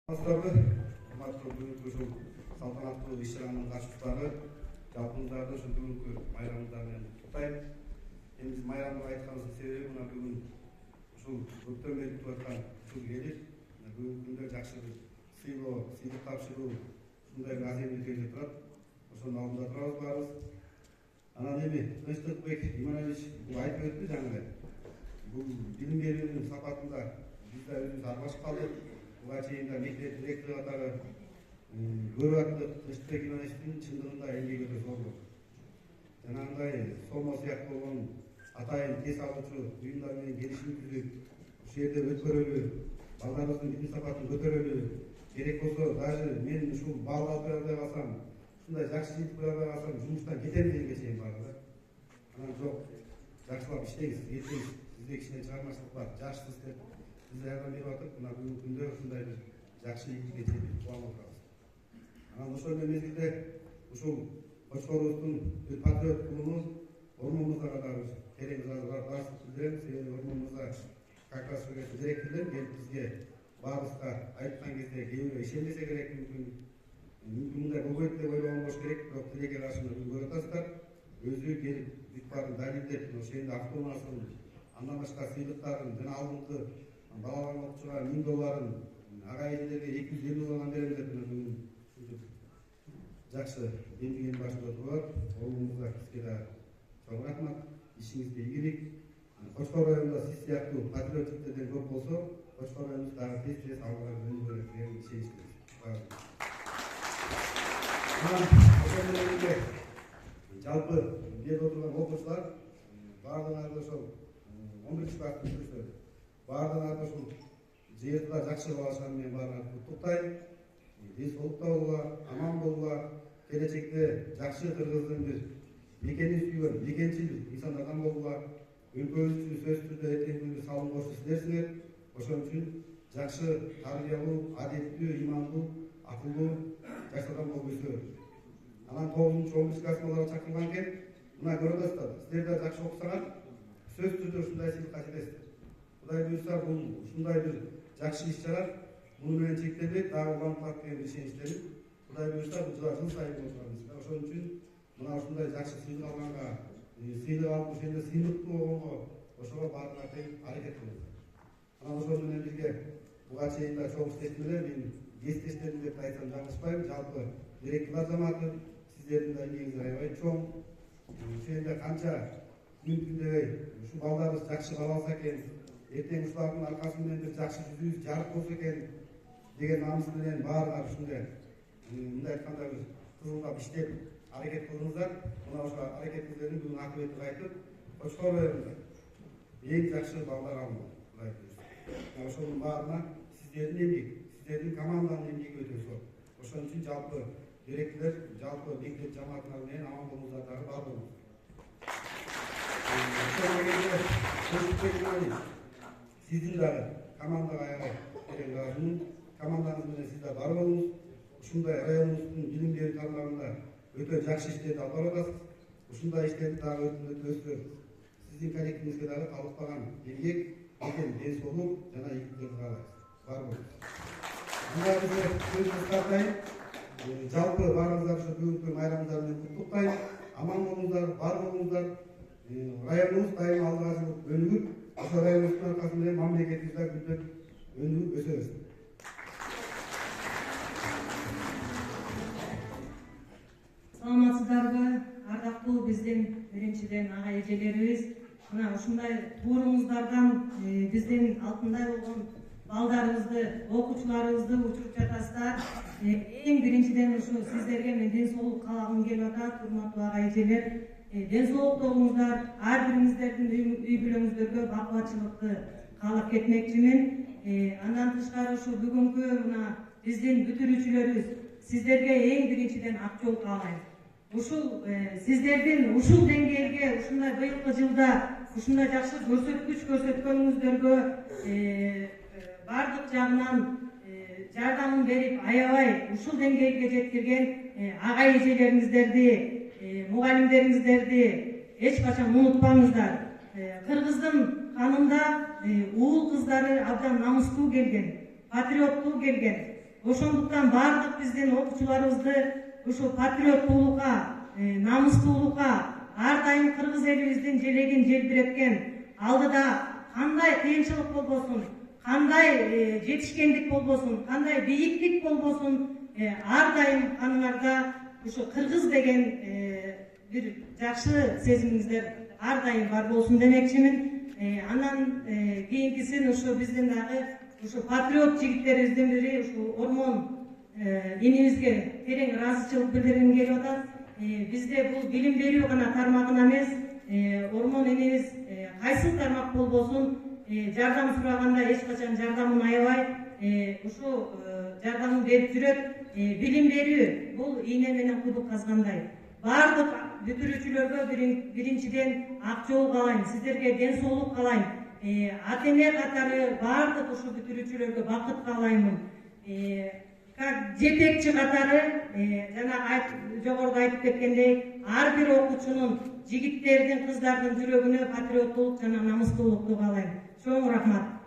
Урматтуу бүгүнкү ушул салтанаттуу иш-чаранын катышуучулары, жалпыңыздарды ушул бүгүнкү майрамыңыздар менен куттуктайм. Эми биз майрамды айтканыбыздын себеби мына бүгүн ушул көптөн бери күтүп аткан ушул келип, бүгүнкү күндө жакшы бир сыйлоо, сыйлык тапшыруу ушундай бир аземдик келип турат. Ошонун алдында турабыз баарыбыз. Анан эми Тынчтыкбек Иманович бул айтып өттү жаңы. Бул билим берүүнүн сапатында биз да өзүбүз аралашып калдык. Буга чейин да мектеп директору катары көрүп аттык. Тынчтыкбек Имановичтин чындыгында эмгеги өтө зор болду. Жанагындай сомо сыяктуу болгон атайын тез алуучу уюмдар менен келишим түзүп, ушул жерде өткөрөлү, балдарыбыздын билим сапатын көтөрөлү, керек болсо даже мен ушул балл алып бара албай калсам, ушундай жакшы жыйынтык бара албай калсам, жумуштан кетем дегенге чейин барды да. Анан жок, жакшылап иштеңиз, кетиңиз, сизде кичине чыгармачылык бар, жашсыз деп биз жардам берип атып, мына бүгүнкү күндө ушундай бир жакшы ийгиликке жетип кубанып отурабыз. Анан ошол эле мезгилде ушул Кочкорубуздун бир патриот клубу Ормон катары терең ыраазычылык билдирем. Себеби Ормон мырза как раз ушул директордон келип бизге баарыбызга айткан кезде кээ бирөө ишенбесе керек, мүмкүн мындай болбойт деп ойлогон болуш керек, бирок тилекке каршы бүгүн көрүп атасыздар. Өзү келип бүт баарын далилдеп, ошол жерде автоунасын, андан башка сыйлыктарын жана алдыңкы балалар окуучуга $1000, ага эжелерге $250 берем деп бүгүн жакшы эмгегинин башында туруп, оңуңузга сизге да чоң рахмат, ишиңизде ийгилик. Кочкор районунда сиз сыяктуу патриоттуктерден көп болсо, Кочкор районубуз дагы тез алга өнүгө деген ишеничтебиз. Ошол менен бирге жалпы келип отурган окуучулар баардыгыңарды ошол 11-класстын бүтүрүшү баардыгыңарды ушул жыйыртыда жакшы болушуна менен баарыңарды куттуктайм. Ден соолукта болула, аман болула, келечекте жакшы кыргыздын бир мекенин сүйгөн, мекенчил инсандардан болула, өлкөбүз үчүн сөзсүз түрдө эртеңки күнү салым кошуу силерсиңер. Ошон үчүн жакшы, тарбиялуу, адептүү, имандуу, акылдуу жаш адам болуп өсөбүз. Анан 9-11 класс балалар чакырылган экен. Мына көрүп атасыздар, силер да жакшы окусаңар, сөзсүз түрдө ушундай сыйлыкка жетесиздер. Кудай буйрса, бул ушундай бир жакшы иш-чара муну менен чектелбейт, дагы уланып калат деген ишеничтемин. Кудай буйрса, бул жыл сайын болот. Ошон үчүн мына ушундай жакшы сыйлык алганга, сыйлык алып ошол жерде сыйлыктуу болгонго, ошого баарыңар тең аракет кылыңыздар. Анан ошол менен бирге буга чейин да чоң иштештим эле, мен кесиптештерим деп айтсам жаңылышпайм. Жалпы директорлор жамааты сиздердин да эмгегиңиз аябай чоң. Ошол жерде канча күн түндебей ушу балдарыбыз жакшы бала алса экен, эртең ушулардын аркасы менен бир жакшы жүзүбүз жарык болсо экен деген намыс менен баарыңар ушундай мындай айтканда бир кызылдап иштеп аракет кылдыңыздар. Мына ошол аракетиңиздердин бүгүн акыбети кайтып, Кочкор районунда эң жакшы балдар алынды. Кудай буйрса. Ошонун баарына сиздердин эмгек, сиздердин команданын эмгеги өтө зор. Ошон үчүн жалпы директорлор, жалпы мектеп жамаатыңар менен аман болуңуздар дагы бар болуңуздар. Сиздин дагы командага аябай терең ыраазымын. Командаңыз менен сиз да бар болуңуз. Ушундай районубуздун билим берүү тармагында өтө жакшы иштерди алып баратасыз. Ушундай иштерди дагы өткөрүп, сиздин коллективиңизге дагы калыкпаган эмгек, үлкен ден соолук жана ийгиликтерди каалайбыз. Бар болуңуз. Мында бизге сөзүбүздү тартайын. Жалпы баарыңыздар ушу бүгүнкү майрамыңыздар менен куттуктайм. Аман болуңуздар, бар болуңуздар. Районубуз дайым алдыга жылып өнүгүп, ошол районубуздун аркасы менен мамлекетибиз да гүлдөп өнүгүп өсөбүз. Саламатсыздарбы, ардактуу биздин биринчиден ага эжелерибиз. Мына ушундай тууруңуздардан биздин алтындай болгон балдарыбызды, окуучуларыбызды учуруп жатасыздар. Эң биринчиден ушу сиздерге мен ден соолук каалагым келип атат, урматтуу ага эжелер. Ден соолукта болуңуздар, ар бириңиздердин үй бүлөңүздөргө бакубатчылыкты каалап кетмекчимин. Андан тышкары ушу бүгүнкү мына биздин бүтүрүүчүлөрүбүз сиздерге эң биринчиден ак жол каалайм. Ушул сиздердин ушул деңгээлге, ушундай быйылкы жылда ушундай жакшы көрсөткүч көрсөткөнүңүздөргө бардык жагынан жардамын берип, аябай ушул деңгээлге жеткирген ага эжелериңиздерди, мугалимдериңиздерди эч качан унутпаңыздар. Кыргыздын канында уул кыздары абдан намыстуу келген, патриоттуу келген. Ошондуктан баардык биздин окуучуларыбызды ушу патриоттуулукка, намустуулукка, ар дайым кыргыз элибиздин желегин желбиреткен, алдыда кандай кыйынчылык болбосун, кандай жетишкендик болбосун, кандай бийиктик болбосун, ар дайым аныңарда ушу кыргыз деген бир жакшы сезимиңиздер ар дайым бар болсун демекчимин. Анан кийинкисин ушу биздин дагы ушу патриот жигиттерибиздин бири ушу Ормон инибизге терең ыраазычылык билдиргим келип атат. Бизде бул билим берүү гана тармагына эмес, Ормон инибиз кайсыл тармак болбосун жардам сураганда эч качан жардамын аябай, ушу жардамын берип жүрөт. Билим берүү бул ийне менен кудук казгандай. Бардык бүтүрүүчүлөргө биринчиден ак жол каалайм, сиздерге ден соолук каалайм. Ата эне катары бардык ушу бүтүрүүчүлөргө бакыт каалаймын. Как жетекчи катары жана жогоруда айтып кеткендей, ар бир окуучунун, жигиттердин, кыздардын жүрөгүнө патриоттуулук жана намустуулукту каалайм. Чоң рахмат.